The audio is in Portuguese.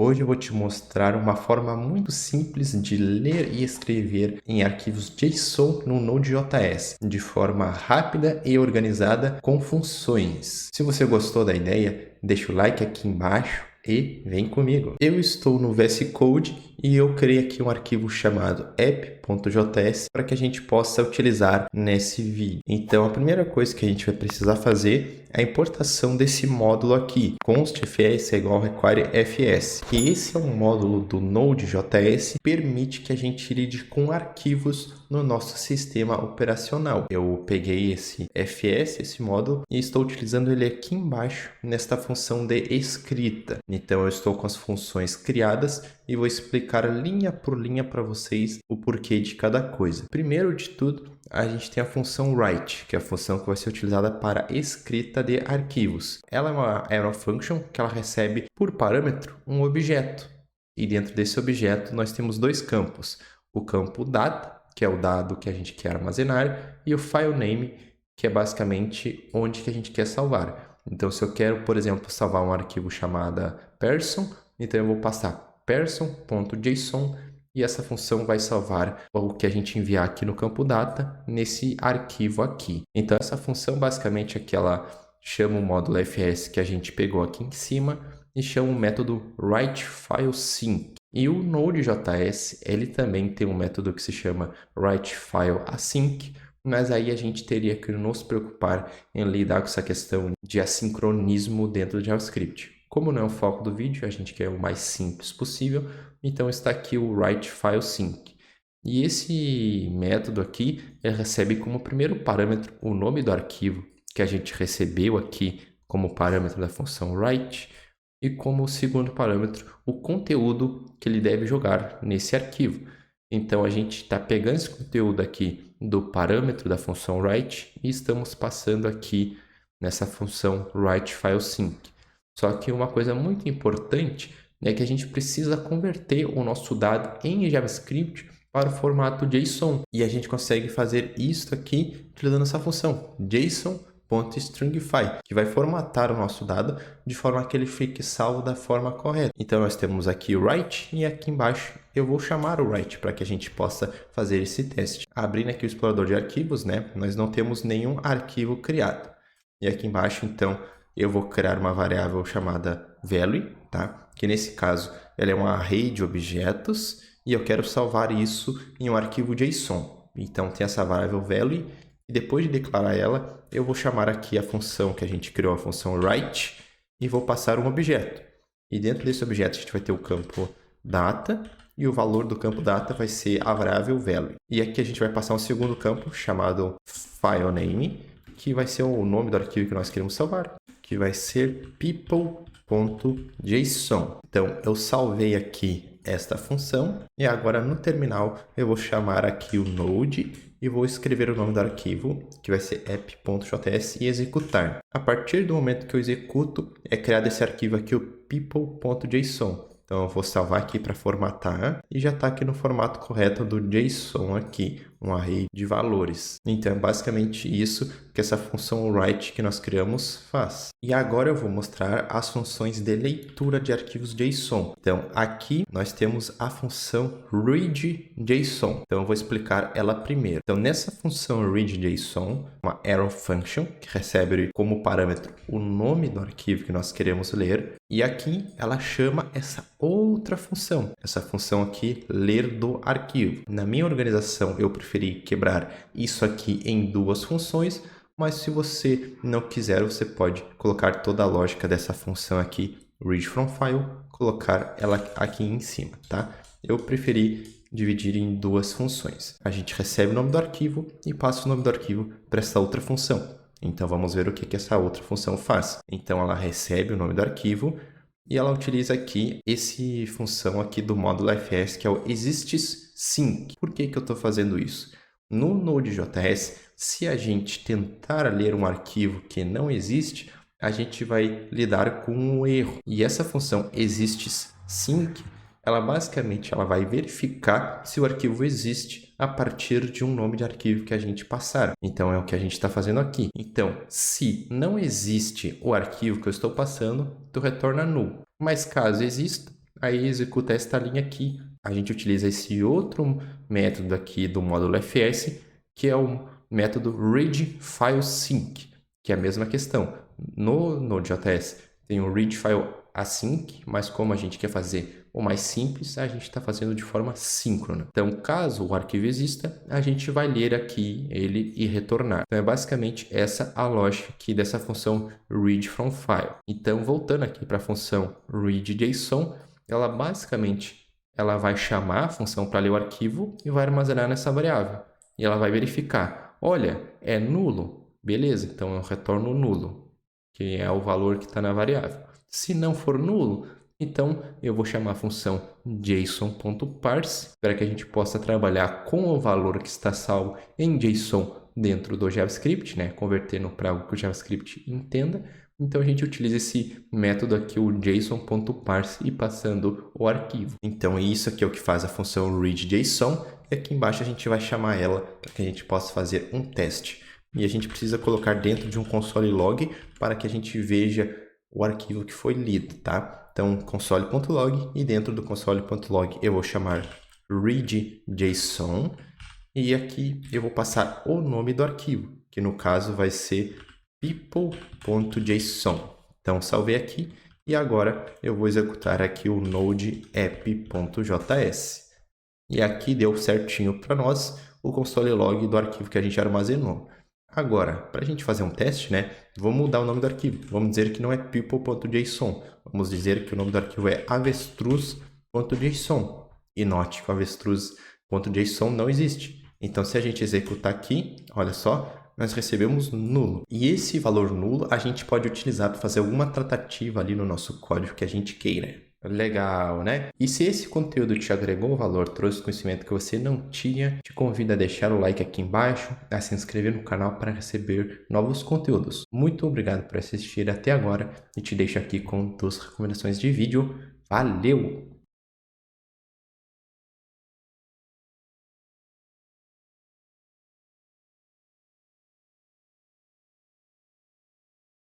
Hoje eu vou te mostrar uma forma muito simples de ler e escrever em arquivos JSON no Node.js, de forma rápida e organizada com funções. Se você gostou da ideia, deixa o like aqui embaixo e vem comigo. Eu estou no VS Code e eu criei aqui um arquivo chamado app.js para que a gente possa utilizar nesse vídeo. Então a primeira coisa que a gente vai precisar fazer é a importação desse módulo aqui, const.fs é igual require.fs. E esse é um módulo do Node.js que permite que a gente lide com arquivos no nosso sistema operacional. Eu peguei esse fs, esse módulo, e estou utilizando ele aqui embaixo nesta função de escrita. Então eu estou com as funções criadas e vou explicar linha por linha para vocês o porquê de cada coisa. Primeiro de tudo, a gente tem a função write, que é a função que vai ser utilizada para escrita de arquivos. Ela é uma arrow function que ela recebe por parâmetro um objeto. E dentro desse objeto nós temos dois campos. O campo data, que é o dado que a gente quer armazenar, e o file name, que é basicamente onde que a gente quer salvar. Então, se eu quero, por exemplo, salvar um arquivo chamado person, então eu vou passar person.json e essa função vai salvar o que a gente enviar aqui no campo data nesse arquivo aqui. Então, essa função basicamente é que ela chama o módulo fs que a gente pegou aqui em cima e chama o método writeFileSync. E o Node.js, ele também tem um método que se chama writeFileAsync, mas aí a gente teria que nos preocupar em lidar com essa questão de assincronismo dentro do JavaScript. Como não é o foco do vídeo, a gente quer o mais simples possível, então está aqui o writeFileSync. E esse método aqui, ele recebe como primeiro parâmetro o nome do arquivo que a gente recebeu aqui como parâmetro da função write, e como segundo parâmetro o conteúdo que ele deve jogar nesse arquivo. Então a gente está pegando esse conteúdo aqui do parâmetro da função write e estamos passando aqui nessa função writeFileSync. Só que uma coisa muito importante é que a gente precisa converter o nosso dado em JavaScript para o formato JSON. E a gente consegue fazer isso aqui utilizando essa função JSON.stringify, que vai formatar o nosso dado de forma que ele fique salvo da forma correta. Então nós temos aqui o write e aqui embaixo eu vou chamar o write para que a gente possa fazer esse teste. Abrindo aqui o explorador de arquivos, nós não temos nenhum arquivo criado. E aqui embaixo, então, eu vou criar uma variável chamada value, tá? Que nesse caso ela é um array de objetos e eu quero salvar isso em um arquivo JSON. Então tem essa variável value e depois de declarar ela, eu vou chamar aqui a função que a gente criou, a função write, e vou passar um objeto. E dentro desse objeto a gente vai ter o campo data e o valor do campo data vai ser a variável value. E aqui a gente vai passar um segundo campo chamado filename, que vai ser o nome do arquivo que nós queremos salvar, que vai ser people.json. Então, eu salvei aqui esta função e agora no terminal eu vou chamar aqui o Node e vou escrever o nome do arquivo, que vai ser app.js, e executar. A partir do momento que eu executo, é criado esse arquivo aqui, o people.json. Então, eu vou salvar aqui para formatar e já está aqui no formato correto do JSON aqui, um array de valores. Então, é basicamente isso que essa função write que nós criamos faz. E agora eu vou mostrar as funções de leitura de arquivos JSON. Então, aqui nós temos a função readJSON. Então, eu vou explicar ela primeiro. Então, nessa função readJSON, uma arrow function que recebe como parâmetro o nome do arquivo que nós queremos ler. E aqui ela chama essa outra função, essa função aqui, ler do arquivo. Na minha organização, eu preferi quebrar isso aqui em duas funções, mas se você não quiser, você pode colocar toda a lógica dessa função aqui, read from file, colocar ela aqui em cima, tá? Eu preferi dividir em duas funções. A gente recebe o nome do arquivo e passa o nome do arquivo para essa outra função. Então, vamos ver o que essa outra função faz. Então, ela recebe o nome do arquivo e ela utiliza aqui essa função aqui do módulo fs, que é o existsync. Por que eu estou fazendo isso? No Node.js, se a gente tentar ler um arquivo que não existe, a gente vai lidar com um erro. E essa função existsync, ela basicamente vai verificar se o arquivo existe a partir de um nome de arquivo que a gente passar. Então, é o que a gente está fazendo aqui. Então, se não existe o arquivo que eu estou passando, tu retorna null. Mas caso exista, aí executa esta linha aqui. A gente utiliza esse outro método aqui do módulo FS, que é o método readFileSync, que é a mesma questão. No Node.js tem o readFileAsync, mas como a gente quer fazer o mais simples, a gente está fazendo de forma síncrona. Então, caso o arquivo exista, a gente vai ler aqui ele e retornar. Então, é basicamente essa a lógica aqui dessa função readFromFile. Então, voltando aqui para a função readJSON, ela basicamente vai chamar a função para ler o arquivo e vai armazenar nessa variável. E ela vai verificar, olha, é nulo? Beleza, então eu retorno nulo, que é o valor que está na variável. Se não for nulo, então eu vou chamar a função json.parse para que a gente possa trabalhar com o valor que está salvo em JSON dentro do JavaScript, né? Convertendo para algo que o JavaScript entenda. Então a gente utiliza esse método aqui, o json.parse, e passando o arquivo. Então isso aqui é o que faz a função readJSON, e aqui embaixo a gente vai chamar ela para que a gente possa fazer um teste. E a gente precisa colocar dentro de um console log para que a gente veja o arquivo que foi lido, tá? Então console.log, e dentro do console.log eu vou chamar readJSON, e aqui eu vou passar o nome do arquivo, que no caso vai ser people.json. Então salvei aqui e agora eu vou executar aqui o node app.js. E aqui deu certinho para nós o console log do arquivo que a gente armazenou. Agora, para a gente fazer um teste, né, vou mudar o nome do arquivo. Vamos dizer que não é people.json. Vamos dizer que o nome do arquivo é avestruz.json. E note que o avestruz.json não existe. Então, se a gente executar aqui, olha só, nós recebemos nulo. E esse valor nulo a gente pode utilizar para fazer alguma tratativa ali no nosso código que a gente queira. Legal, né? E se esse conteúdo te agregou valor, trouxe conhecimento que você não tinha, te convido a deixar o like aqui embaixo, a se inscrever no canal para receber novos conteúdos. Muito obrigado por assistir até agora e te deixo aqui com 2 recomendações de vídeo. Valeu!